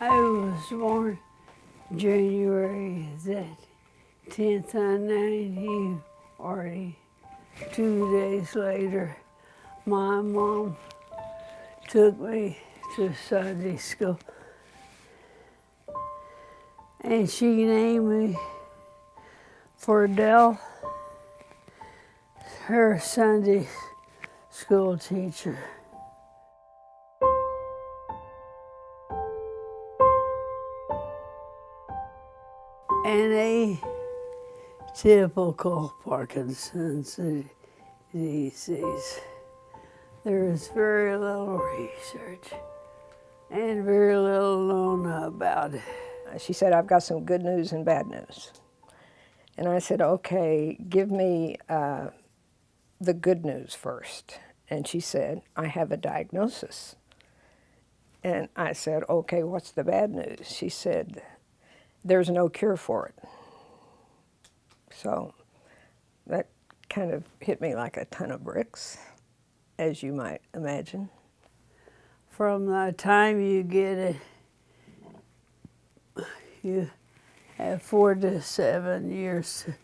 I was born January the 10th of 1940. 2 days later, my mom took me to Sunday school, and she named me for Dell, her Sunday school teacher. And a typical Parkinson's disease. There is very little research and very little known about it. She said, I've got some good news and bad news. And I said, okay, give me the good news first. And she said, I have a diagnosis. And I said, okay, what's the bad news? She said, there's no cure for it. So that kind of hit me like a ton of bricks, as you might imagine. From the time you get it, you have 4 to 7 years to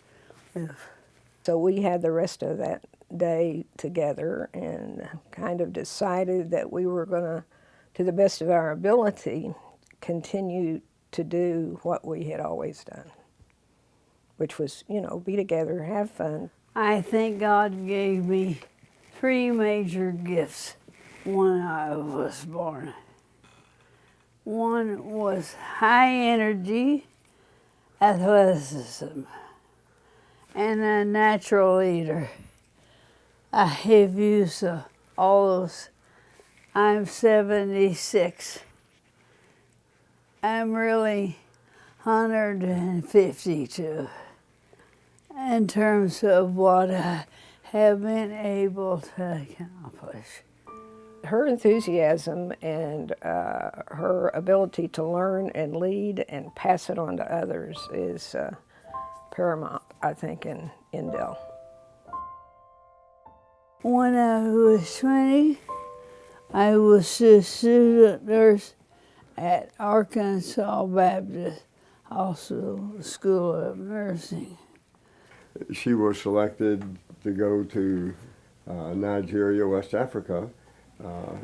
live. So we had the rest of that day together and kind of decided that we were going to the best of our ability, continue to do what we had always done, which was, you know, be together, have fun. I think God gave me 3 major gifts when I was born. One was high energy, athleticism, and a natural leader. I have used all those. I'm 76. I'm really 152 in terms of what I have been able to accomplish. Her enthusiasm and her ability to learn and lead and pass it on to others is paramount, I think, in Dell. When I was 20, I was a student nurse at Arkansas Baptist Hospital School of Nursing. She was selected to go to Nigeria, West Africa,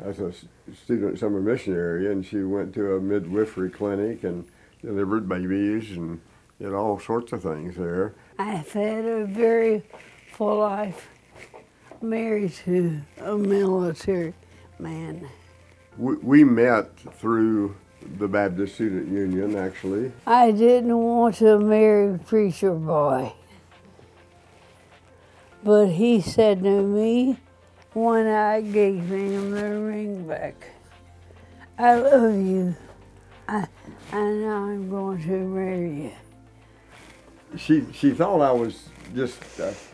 as a student summer missionary, and she went to a midwifery clinic and delivered babies and did all sorts of things there. I've had a very full life, married to a military man. We met through the Baptist Student Union, actually. I didn't want to marry a preacher boy, but he said to me when I gave him the ring back, I love you, and now I'm going to marry you. She thought I was just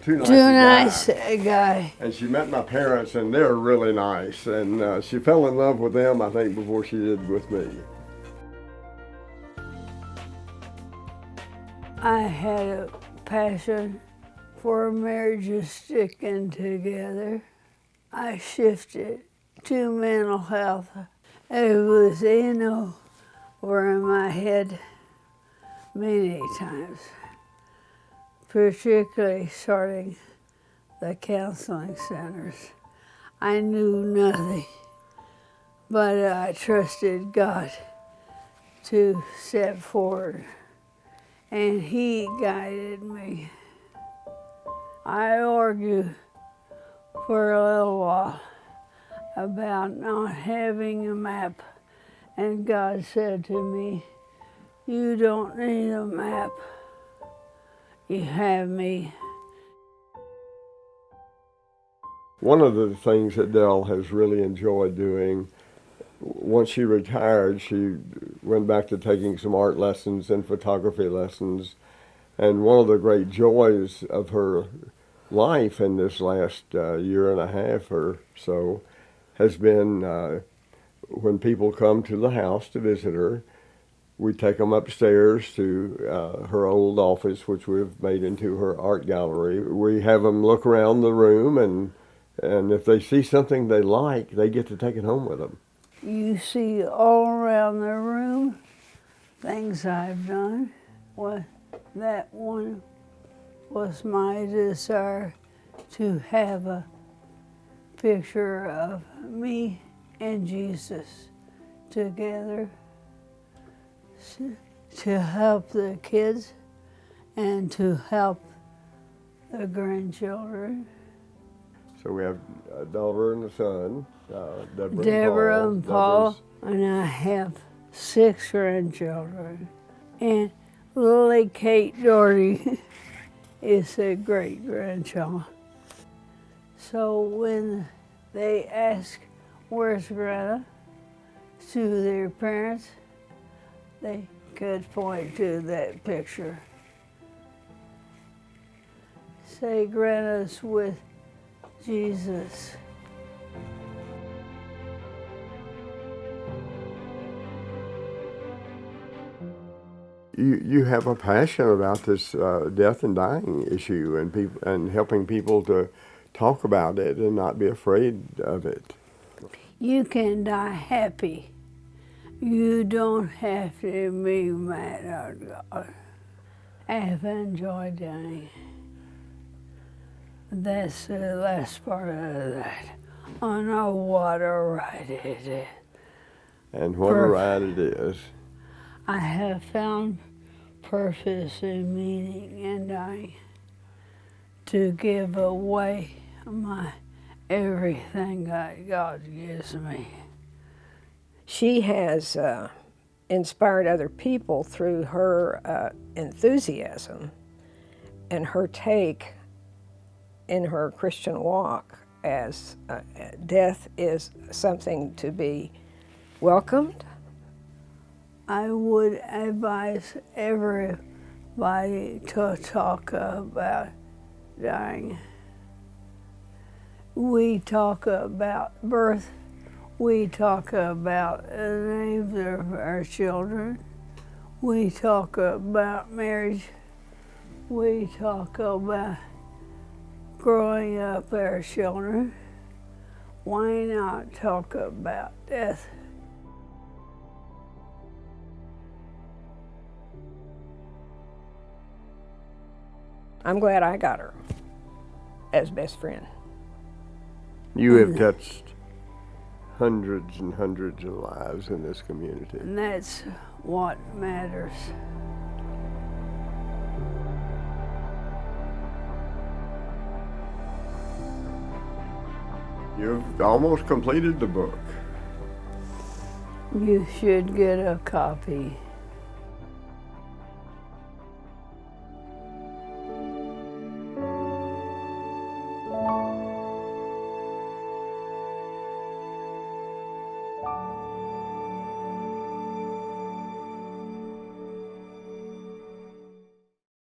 too nice. Too nice a guy. And she met my parents, and they're really nice. And she fell in love with them, I think, before she did with me. I had a passion for marriages sticking together. I shifted to mental health. It was in over my head many times, particularly starting the counseling centers. I knew nothing, but I trusted God to step forward, and He guided me. I argued for a little while about not having a map, and God said to me, you don't need a map, you have me. One of the things that Dell has really enjoyed doing, once she retired, she went back to taking some art lessons and photography lessons. And one of the great joys of her life in this last year and a half or so has been when people come to the house to visit her, we take them upstairs to her old office, which we've made into her art gallery. We have them look around the room, and if they see something they like, they get to take it home with them. You see all around the room things I've done. Well, that one was my desire to have a picture of me and Jesus together to help the kids and to help the grandchildren. So we have a daughter and a son, Deborah and Paul, Deborah's- and I have 6 grandchildren. And Lily Kate Doherty is a great grandchild. So when they ask, where's Greta, to their parents, they could point to that picture. Say Greta's with Jesus. You have a passion about this death and dying issue and people and helping people to talk about it and not be afraid of it. You can die happy. You don't have to be mad at God. I have enjoyed dying. That's the last part of that. Oh no, what a ride it is. And what a ride it is. I have found purpose and meaning in dying, to give away my everything that God gives me. She has inspired other people through her enthusiasm and her take in her Christian walk as death is something to be welcomed. I would advise everybody to talk about dying. We talk about birth. We talk about the names of our children. We talk about marriage. We talk about growing up our children. Why not talk about death? I'm glad I got her as best friend. You have touched hundreds and hundreds of lives in this community. And that's what matters. You've almost completed the book. You should get a copy.